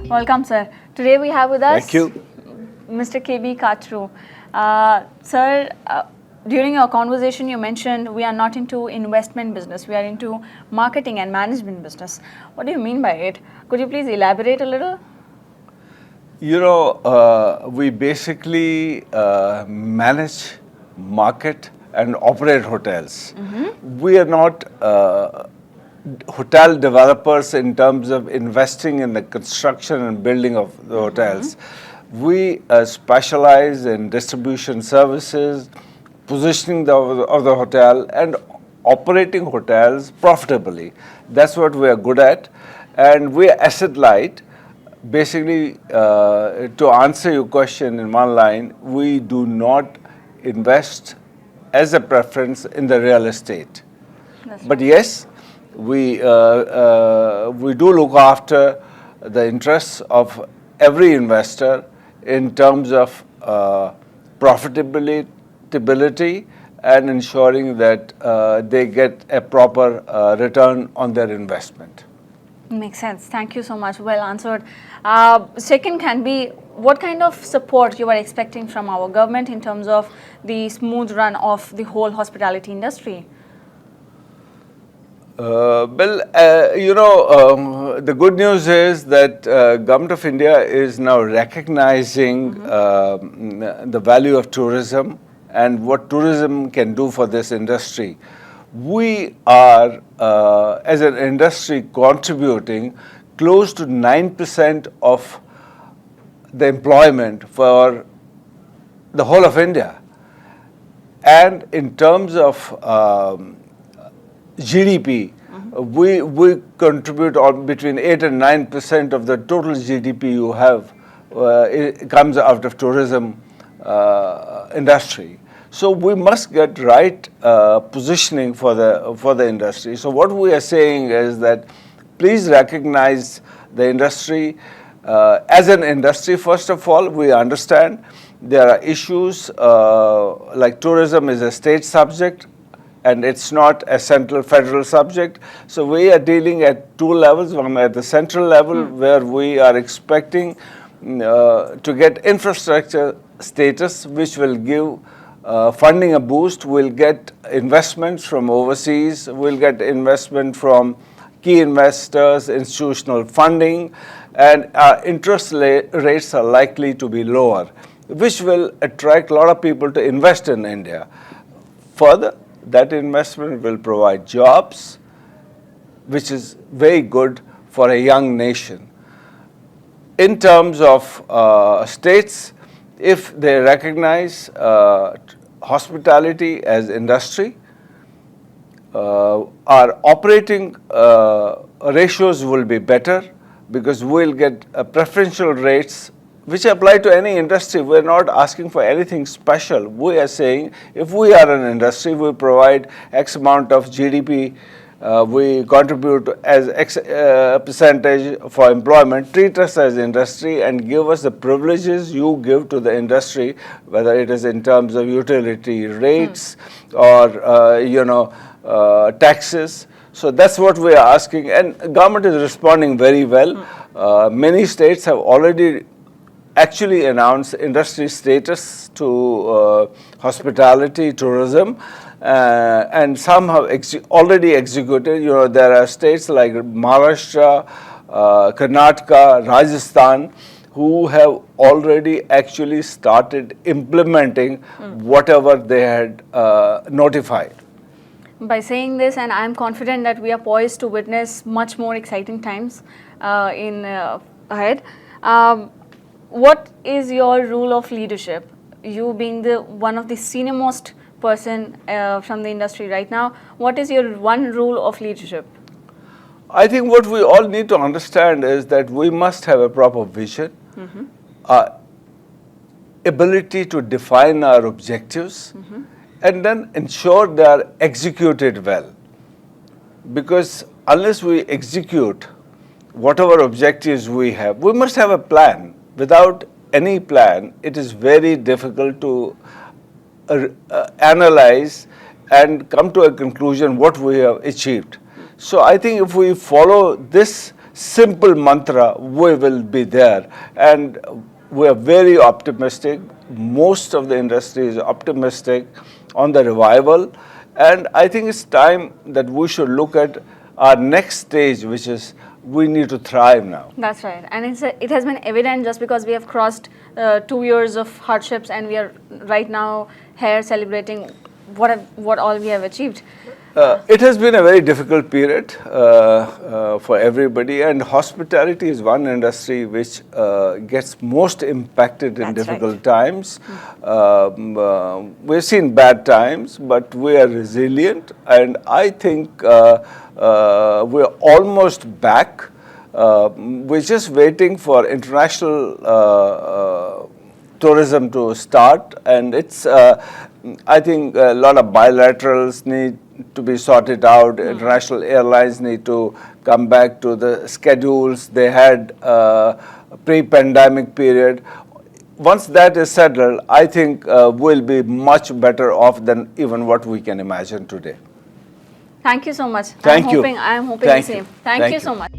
Welcome, sir. Today we have with us Thank you. Mr. KB Kachru. Sir, during your conversation you mentioned we are not into investment business, we are into marketing and management business. What do you mean by it? Could you please elaborate a little? You know, we basically manage, market and operate hotels. We are not hotel developers in terms of investing in the construction and building of the hotels. We specialize in distribution services, positioning of the hotel and operating hotels profitably. That's what we are good at, and we are asset light. Basically, to answer your question in one line, we do not invest as a preference in the real estate. But yes, we do look after the interests of every investor in terms of profitability and ensuring that they get a proper return on their investment. Makes sense. Thank you so much. Well answered. Second can be, what kind of support you are expecting from our government in terms of the smooth run of the whole hospitality industry? The good news is that Government of India is now recognizing the value of tourism and what tourism can do for this industry. We are, as an industry, contributing close to 9% of the employment for the whole of India. And in terms of GDP, we contribute between 8 and 9% of the total GDP you have. It comes out of tourism industry. So we must get right positioning for the industry. So what we are saying is that please recognize the industry as an industry. First of all, we understand there are issues like tourism is a state subject and it's not a central federal subject. So we are dealing at two levels. One at the central level where we are expecting to get infrastructure status, which will give funding a boost. We'll get investments from overseas, we'll get investment from key investors, institutional funding, and our interest rates are likely to be lower, which will attract a lot of people to invest in India. Further, that investment will provide jobs, which is very good for a young nation. In terms of states, if they recognize hospitality as industry, our operating ratios will be better because we'll get preferential rates which apply to any industry. We're not asking for anything special. We are saying if we are an industry, we provide X amount of GDP, we contribute as X percentage for employment, treat us as industry and give us the privileges you give to the industry, whether it is in terms of utility rates or taxes. So that's what we are asking, and government is responding very well. Many states have already actually announced industry status to hospitality, tourism, and some have already executed. There are states like Maharashtra, Karnataka, Radisson, who have already actually started implementing whatever they had notified. By saying this, and I am confident that we are poised to witness much more exciting times ahead. What is your rule of leadership? You being one of the senior most person from the industry right now, what is your one rule of leadership? I think what we all need to understand is that we must have a proper vision, ability to define our objectives, and then ensure they are executed well. Because unless we execute whatever objectives we have, we must have a plan. Without any plan, it is very difficult to analyze and come to a conclusion what we have achieved. So I think if we follow this simple mantra, we will be there. And we are very optimistic. Most of the industry is optimistic on the revival. And I think it's time that we should look at our next stage, which is we need to thrive now. That's right. And it has been evident just because we have crossed 2 years of hardships and we are right now here celebrating what all we have achieved. It has been a very difficult period for everybody, and hospitality is one industry which gets most impacted in That's difficult right. times. We've seen bad times, but we are resilient, and I think we're almost back. We're just waiting for international tourism to start, and it's I think a lot of bilaterals need to be sorted out. International airlines need to come back to the schedules they had pre-pandemic period. Once that is settled, I think we'll be much better off than even what we can imagine today. Thank you so much. Thank you. I'm hoping Thank the you. same. Thank Thank you you. so much.